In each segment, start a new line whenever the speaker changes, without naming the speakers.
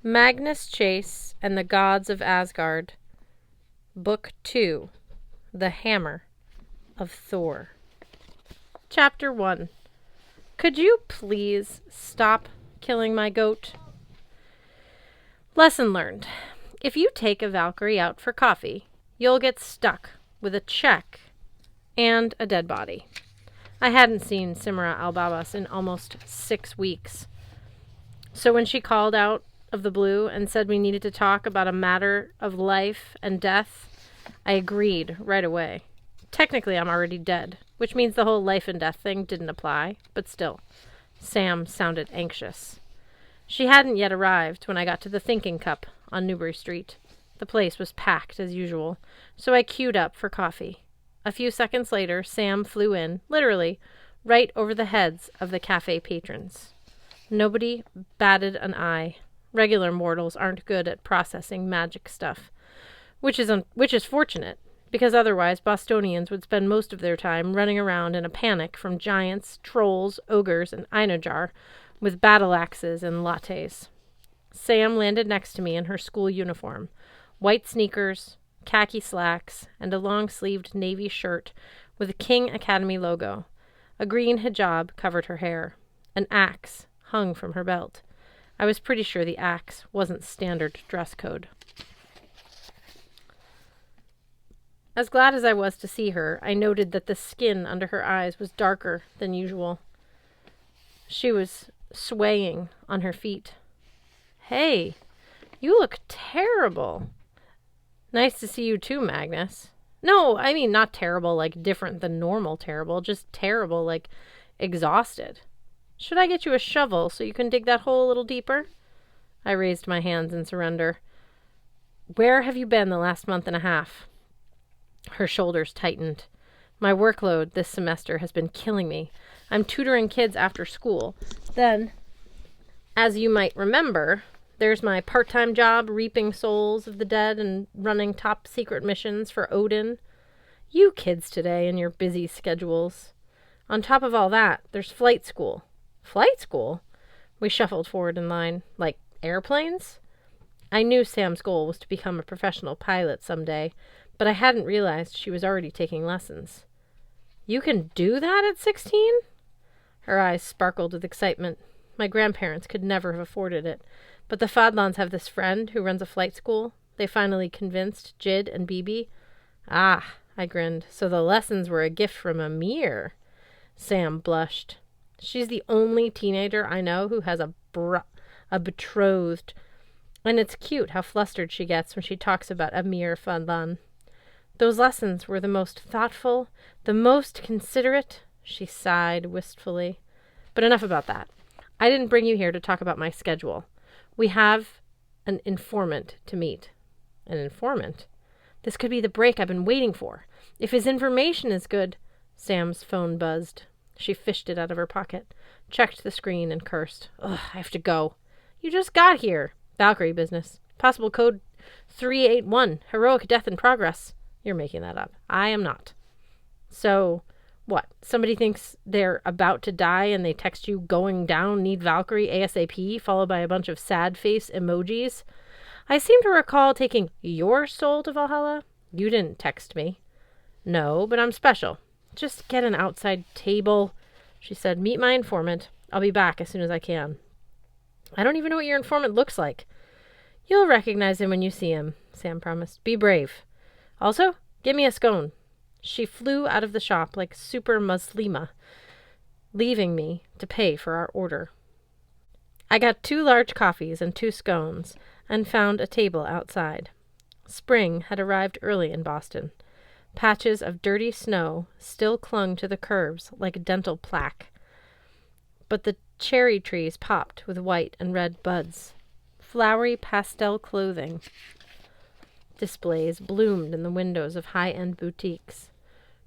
Magnus Chase and the Gods of Asgard, Book 2, The Hammer of Thor. Chapter 1. Could you please stop killing my goat? Lesson learned. If you take a Valkyrie out for coffee, you'll get stuck with a check and a dead body. I hadn't seen Simra Al-Babas in almost 6 weeks. So when she called out of the blue and said we needed to talk about a matter of life and death, I agreed right away. Technically, I'm already dead, which means the whole life and death thing didn't apply, but still, Sam sounded anxious. She hadn't yet arrived when I got to the Thinking Cup on Newbury Street. The place was packed as usual, so I queued up for coffee. A few seconds later, Sam flew in, literally, right over the heads of the cafe patrons. Nobody batted an eye. Regular mortals aren't good at processing magic stuff, which is fortunate, because otherwise Bostonians would spend most of their time running around in a panic from giants, trolls, ogres, and Einejar with battle axes and lattes. Sam landed next to me in her school uniform, white sneakers, khaki slacks, and a long-sleeved navy shirt with a King Academy logo. A green hijab covered her hair. An axe hung from her belt. I was pretty sure the axe wasn't standard dress code. As glad as I was to see her, I noted that the skin under her eyes was darker than usual. She was swaying on her feet. "Hey, you look terrible." "Nice to see you too, Magnus." "No, I mean not terrible like different than normal terrible, just terrible like exhausted. Should I get you a shovel so you can dig that hole a little deeper?" I raised my hands in surrender. "Where have you been the last month and a half?" Her shoulders tightened. "My workload this semester has been killing me. I'm tutoring kids after school. Then, as you might remember, there's my part-time job reaping souls of the dead and running top-secret missions for Odin. You kids today and your busy schedules. On top of all that, there's flight school." "Flight school?" We shuffled forward in line. "Like airplanes?" I knew Sam's goal was to become a professional pilot someday, but I hadn't realized she was already taking lessons. "You can do that at 16? Her eyes sparkled with excitement. My grandparents could never have afforded it, but the Fadlans have this friend who runs a flight school. They finally convinced Jid and Bibi. "Ah," I grinned, "so the lessons were a gift from Amir." Sam blushed. She's the only teenager I know who has a betrothed, and it's cute how flustered she gets when she talks about Amir Fadlan. "Those lessons were the most thoughtful, the most considerate," she sighed wistfully. "But enough about that. I didn't bring you here to talk about my schedule. We have an informant to meet." "An informant?" "This could be the break I've been waiting for. If his information is good—" Sam's phone buzzed. She fished it out of her pocket, checked the screen, and cursed. "Ugh, I have to go." "You just got here." "Valkyrie business. Possible code 381. Heroic death in progress." "You're making that up." "I am not." "So, what? Somebody thinks they're about to die and they text you going down, need Valkyrie ASAP, followed by a bunch of sad face emojis? I seem to recall taking your soul to Valhalla. You didn't text me." "No, but I'm special. Just get an outside table," she said. "Meet my informant. I'll be back as soon as I can." "I don't even know what your informant looks like." "You'll recognize him when you see him," Sam promised. "Be brave. Also, get me a scone." She flew out of the shop like Super Muslima, leaving me to pay for our order. I got 2 large coffees and 2 scones and found a table outside. Spring had arrived early in Boston. Patches of dirty snow still clung to the curbs like dental plaque, but the cherry trees popped with white and red buds. Flowery pastel clothing displays bloomed in the windows of high-end boutiques.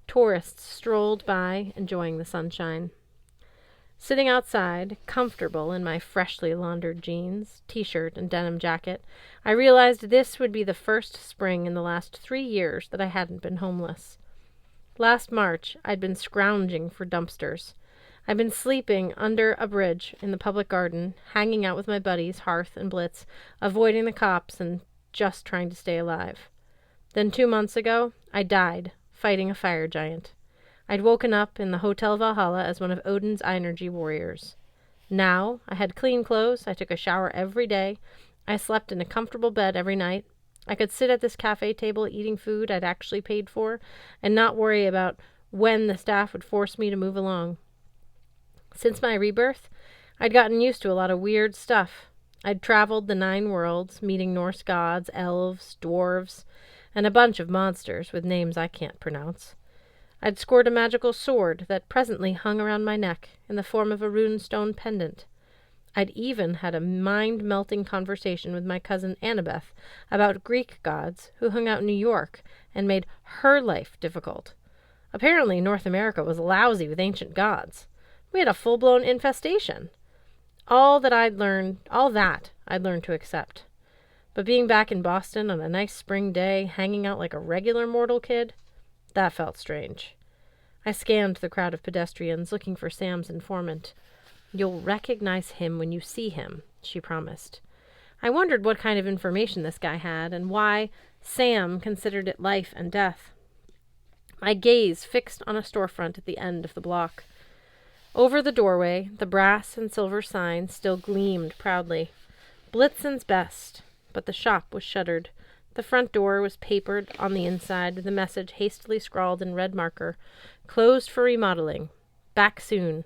Tourists strolled by, enjoying the sunshine. Sitting outside, comfortable in my freshly laundered jeans, t-shirt, and denim jacket, I realized this would be the first spring in the last 3 years that I hadn't been homeless. Last March, I'd been scrounging for dumpsters. I'd been sleeping under a bridge in the public garden, hanging out with my buddies, Hearth and Blitz, avoiding the cops and just trying to stay alive. Then 2 months ago, I died, fighting a fire giant. I'd woken up in the Hotel Valhalla as one of Odin's energy warriors. Now, I had clean clothes, I took a shower every day, I slept in a comfortable bed every night. I could sit at this cafe table eating food I'd actually paid for, and not worry about when the staff would force me to move along. Since my rebirth, I'd gotten used to a lot of weird stuff. I'd traveled the 9 worlds, meeting Norse gods, elves, dwarves, and a bunch of monsters with names I can't pronounce. I'd scored a magical sword that presently hung around my neck in the form of a runestone pendant. I'd even had a mind-melting conversation with my cousin Annabeth about Greek gods who hung out in New York and made her life difficult. Apparently North America was lousy with ancient gods. We had a full-blown infestation. All that I'd learned to accept. But being back in Boston on a nice spring day, hanging out like a regular mortal kid, that felt strange. I scanned the crowd of pedestrians, looking for Sam's informant. "You'll recognize him when you see him," she promised. I wondered what kind of information this guy had, and why Sam considered it life and death. My gaze fixed on a storefront at the end of the block. Over the doorway, the brass and silver sign still gleamed proudly. Blitzen's Best, but the shop was shuttered. The front door was papered on the inside with a message hastily scrawled in red marker, "Closed for remodeling. Back soon."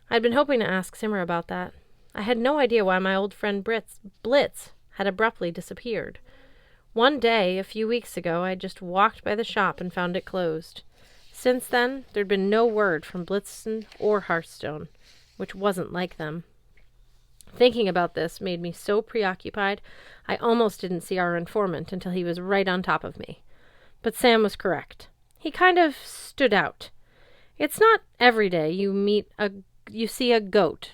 I'd been hoping to ask Simmer about that. I had no idea why my old friend Blitz had abruptly disappeared. One day, a few weeks ago, I'd just walked by the shop and found it closed. Since then, there'd been no word from Blitzen or Hearthstone, which wasn't like them. Thinking about this made me so preoccupied, I almost didn't see our informant until he was right on top of me. But Sam was correct. He kind of stood out. It's not every day you see a goat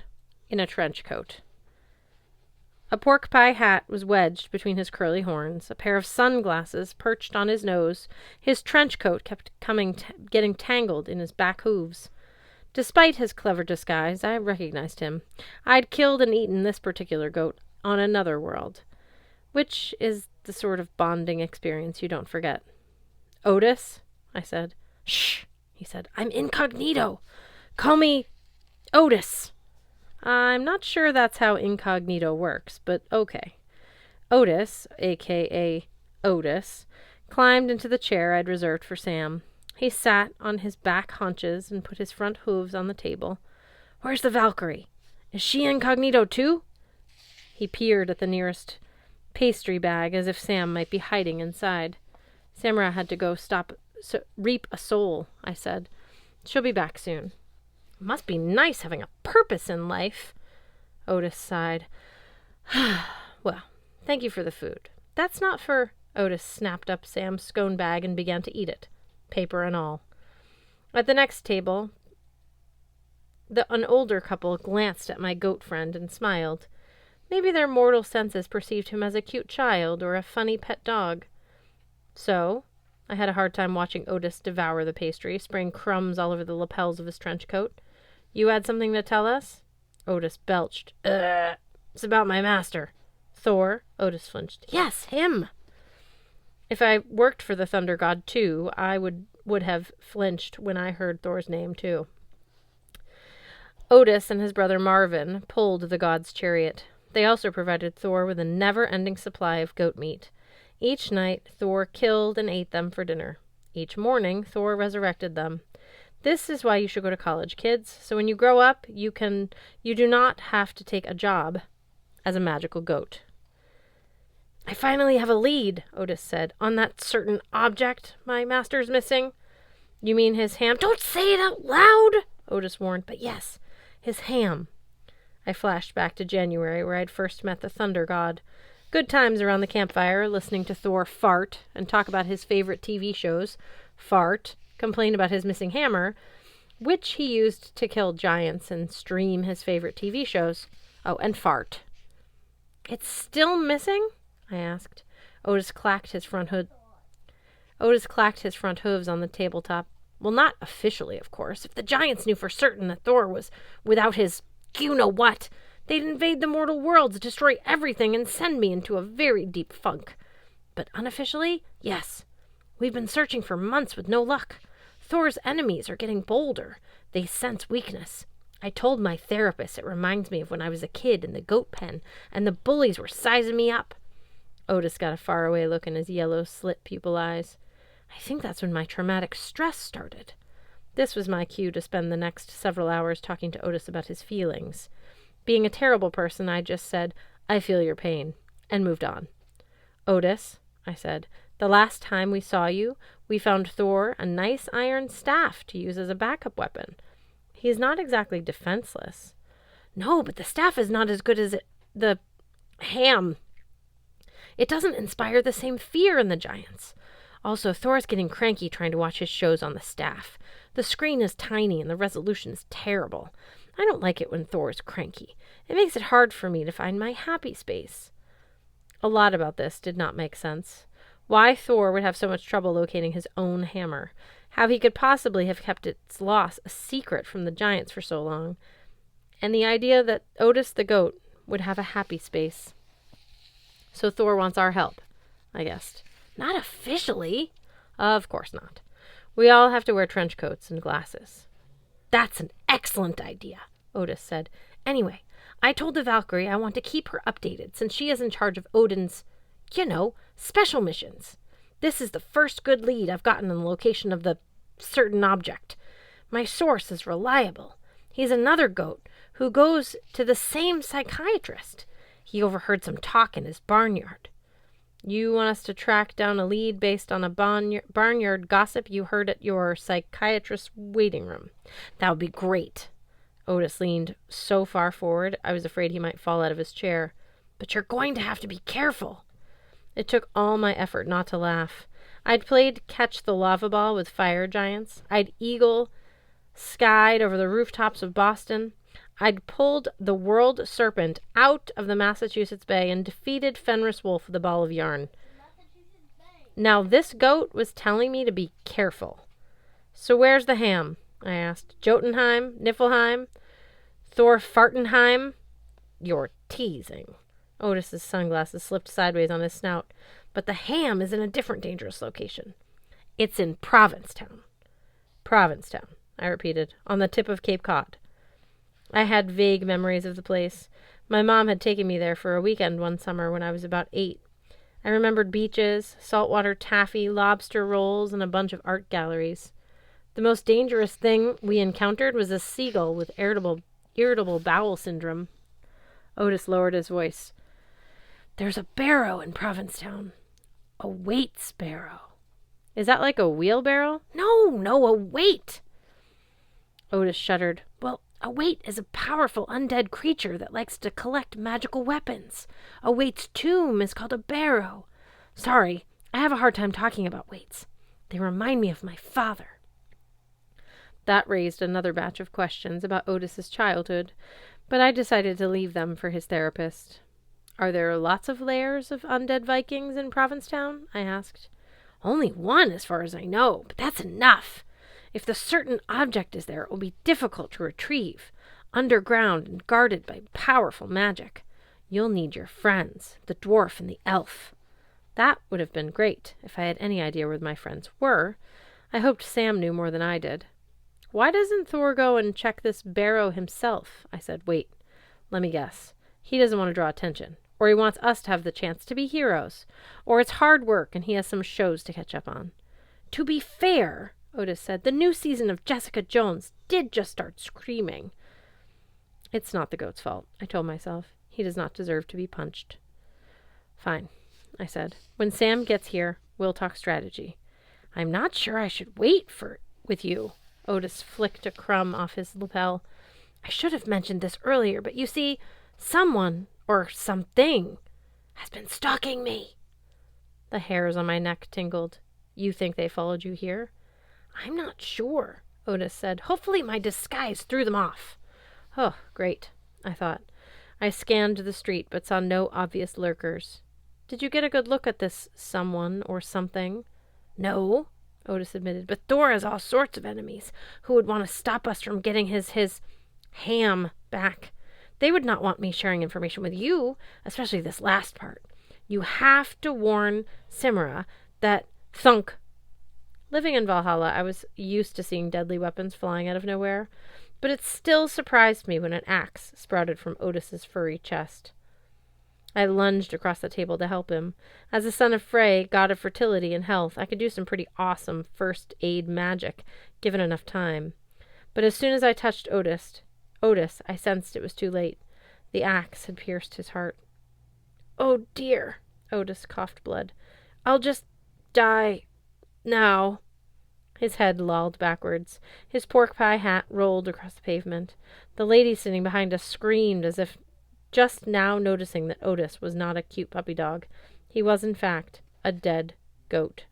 in a trench coat. A pork pie hat was wedged between his curly horns, a pair of sunglasses perched on his nose. His trench coat kept getting tangled in his back hooves. Despite his clever disguise, I recognized him. I'd killed and eaten this particular goat on another world, which is the sort of bonding experience you don't forget. "Otis?" I said. "Shh," he said. "I'm incognito. Call me Otis." I'm not sure that's how incognito works, but okay. Otis, a.k.a. Otis, climbed into the chair I'd reserved for Sam. He sat on his back haunches and put his front hooves on the table. "Where's the Valkyrie? Is she incognito too?" He peered at the nearest pastry bag as if Sam might be hiding inside. "Samara had to go reap a soul," I said. "She'll be back soon." "Must be nice having a purpose in life." Otis sighed. "Well, thank you for the food. That's not for—" Otis snapped up Sam's scone bag and began to eat it, paper and all. At the next table, an older couple glanced at my goat friend and smiled. Maybe their mortal senses perceived him as a cute child or a funny pet dog. So, I had a hard time watching Otis devour the pastry, spraying crumbs all over the lapels of his trench coat. "You had something to tell us?" Otis belched. It's about my master." "Thor?" Otis flinched. "Yes, him." If I worked for the Thunder God too, I would have flinched when I heard Thor's name too. Otis and his brother Marvin pulled the god's chariot. They also provided Thor with a never-ending supply of goat meat. Each night, Thor killed and ate them for dinner. Each morning, Thor resurrected them. This is why you should go to college, kids. So when you grow up, you do not have to take a job as a magical goat. "I finally have a lead," Otis said, "on that certain object my master's missing." "You mean his ham?" "Don't say it out loud," Otis warned. "But yes, his ham." I flashed back to January, where I'd first met the Thunder God. Good times around the campfire, listening to Thor fart and talk about his favorite TV shows. Fart, complain about his missing hammer, which he used to kill giants and stream his favorite TV shows. Oh, and fart. "It's still missing?" I asked. Otis clacked his front hooves on the tabletop. Well, not officially, of course. If the giants knew for certain that Thor was without his you-know-what, they'd invade the mortal worlds, destroy everything, and send me into a very deep funk. But unofficially, yes. We've been searching for months with no luck. Thor's enemies are getting bolder. They sense weakness. I told my therapist it reminds me of when I was a kid in the goat pen, and the bullies were sizing me up. Otis got a faraway look in his yellow slit pupil eyes. I think that's when my traumatic stress started. This was my cue to spend the next several hours talking to Otis about his feelings. Being a terrible person, I just said, I feel your pain, and moved on. Otis, I said, the last time we saw you, we found Thor a nice iron staff to use as a backup weapon. He's not exactly defenseless. No, but the staff is not as good as the ham. It doesn't inspire the same fear in the giants. Also, Thor's getting cranky trying to watch his shows on the staff. The screen is tiny and the resolution is terrible. I don't like it when Thor's cranky. It makes it hard for me to find my happy space. A lot about this did not make sense. Why Thor would have so much trouble locating his own hammer. How he could possibly have kept its loss a secret from the giants for so long. And the idea that Otis the goat would have a happy space. So Thor wants our help, I guessed. Not officially. Of course not. We all have to wear trench coats and glasses. That's an excellent idea, Otis said. Anyway, I told the Valkyrie I want to keep her updated since she is in charge of Odin's, special missions. This is the first good lead I've gotten on the location of the certain object. My source is reliable. He's another goat who goes to the same psychiatrist. He overheard some talk in his barnyard. You want us to track down a lead based on a barnyard gossip you heard at your psychiatrist's waiting room? That would be great. Otis leaned so far forward, I was afraid he might fall out of his chair. But you're going to have to be careful. It took all my effort not to laugh. I'd played catch the lava ball with fire giants. I'd eagle skied over the rooftops of Boston. I'd pulled the world serpent out of the Massachusetts Bay and defeated Fenris Wolf with a ball of yarn. Now this goat was telling me to be careful. So where's the ham? I asked. Jotunheim? Niflheim? Thor Fartenheim? You're teasing. Otis's sunglasses slipped sideways on his snout. But the ham is in a different dangerous location. It's in Provincetown. Provincetown, I repeated, on the tip of Cape Cod. I had vague memories of the place. My mom had taken me there for a weekend one summer when I was about 8. I remembered beaches, saltwater taffy, lobster rolls, and a bunch of art galleries. The most dangerous thing we encountered was a seagull with irritable bowel syndrome. Otis lowered his voice. There's a barrow in Provincetown. A weight sparrow. Is that like a wheelbarrow? No, a weight. Otis shuddered. Well, a weight is a powerful undead creature that likes to collect magical weapons. A wait's tomb is called a barrow. Sorry, I have a hard time talking about weights. They remind me of my father. That raised another batch of questions about Otis's childhood, but I decided to leave them for his therapist. Are there lots of layers of undead Vikings in Provincetown? I asked. Only one, as far as I know, but that's enough. If the certain object is there, it will be difficult to retrieve, underground and guarded by powerful magic. You'll need your friends, the dwarf and the elf. That would have been great if I had any idea where my friends were. I hoped Sam knew more than I did. Why doesn't Thor go and check this barrow himself? I said, wait, let me guess. He doesn't want to draw attention. Or he wants us to have the chance to be heroes. Or it's hard work and he has some shows to catch up on. To be fair, Otis said, the new season of Jessica Jones did just start screaming. It's not the goat's fault, I told myself. He does not deserve to be punched. Fine, I said. When Sam gets here, we'll talk strategy. I'm not sure I should wait with you. Otis flicked a crumb off his lapel. I should have mentioned this earlier, but you see, someone or something has been stalking me. The hairs on my neck tingled. You think they followed you here? I'm not sure, Otis said. Hopefully my disguise threw them off. Oh, great, I thought. I scanned the street but saw no obvious lurkers. Did you get a good look at this someone or something? No, Otis admitted. But Thor has all sorts of enemies who would want to stop us from getting his ham back. They would not want me sharing information with you, especially this last part. You have to warn Simra that thunk. Living in Valhalla, I was used to seeing deadly weapons flying out of nowhere, but it still surprised me when an axe sprouted from Otis's furry chest. I lunged across the table to help him. As a son of Frey, god of fertility and health, I could do some pretty awesome first aid magic, given enough time. But as soon as I touched Otis, I sensed it was too late. The axe had pierced his heart. "Oh, dear," Otis coughed blood. "I'll just die now." His head lolled backwards. His pork pie hat rolled across the pavement. The lady sitting behind us screamed as if just now noticing that Otis was not a cute puppy dog. He was, in fact, a dead goat.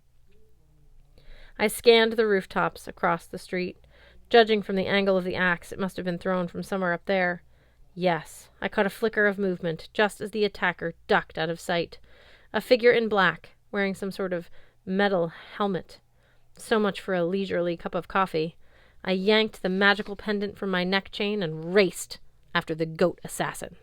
I scanned the rooftops across the street. Judging from the angle of the axe, it must have been thrown from somewhere up there. Yes, I caught a flicker of movement just as the attacker ducked out of sight. A figure in black, wearing some sort of metal helmet. So much for a leisurely cup of coffee. I yanked the magical pendant from my neck chain and raced after the goat assassin.